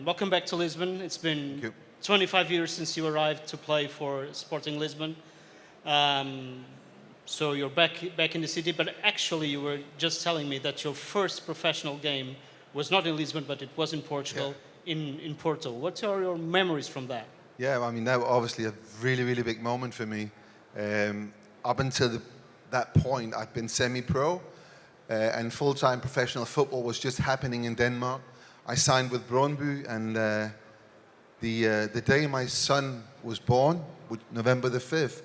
welcome back to Lisbon. It's been 25 years since you arrived to play for Sporting Lisbon. So you're back in the city, but actually you were just telling me that your first professional game was not in Lisbon, but it was in Portugal, in Porto. What are your memories from that? Yeah, I mean, that was obviously a really, really big moment for me. Up until that point, I'd been semi-pro, and full-time professional football was just happening in Denmark. I signed with Brøndby, and the day my son was born, November the 5th,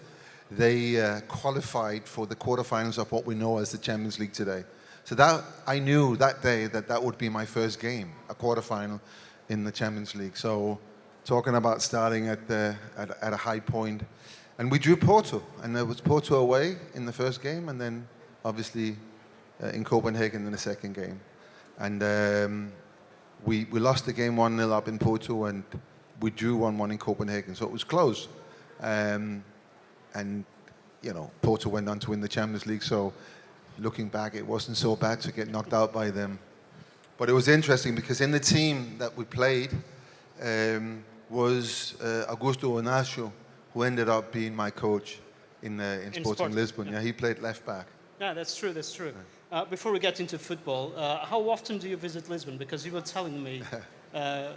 they qualified for the quarterfinals of what we know as the Champions League today. So that I knew that day that would be my first game, a quarterfinal in the Champions League. So talking about starting at a high point. And we drew Porto, and it was Porto away in the first game, and then obviously in Copenhagen in the second game. And we lost the game 1-0 up in Porto, and we drew 1-1 in Copenhagen, so it was close. And you know, Porto went on to win the Champions League, so looking back, it wasn't so bad to get knocked out by them. But it was interesting because in the team that we played was Augusto Inácio, who ended up being my coach in Sporting Lisbon. Yeah, he played left back. Yeah, that's true, that's true. Before we get into football, how often do you visit Lisbon? Because you were telling me a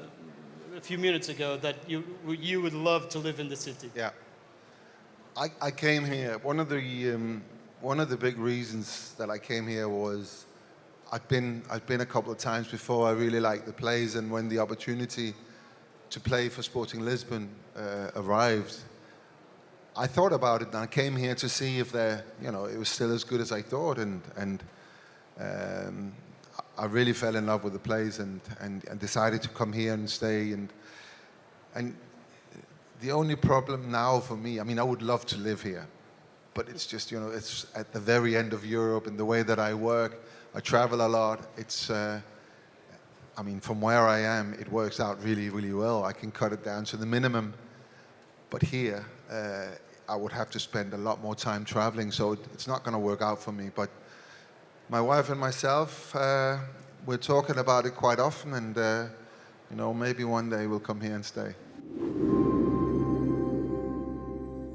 few minutes ago that you would love to live in the city. Yeah. I came here. One of the big reasons that I came here was I've been a couple of times before. I really liked the place, and when the opportunity to play for Sporting Lisbon arrived, I thought about it, and I came here to see if it was still as good as I thought, and I really fell in love with the place, and decided to come here and stay, and the only problem now for me, I mean, I would love to live here, but it's just, it's at the very end of Europe, and the way that I work, I travel a lot. It's, I mean, from where I am, it works out really, really well. I can cut it down to the minimum, but here, I would have to spend a lot more time traveling, so it's not going to work out for me. But my wife and myself, we're talking about it quite often, and maybe one day we'll come here and stay.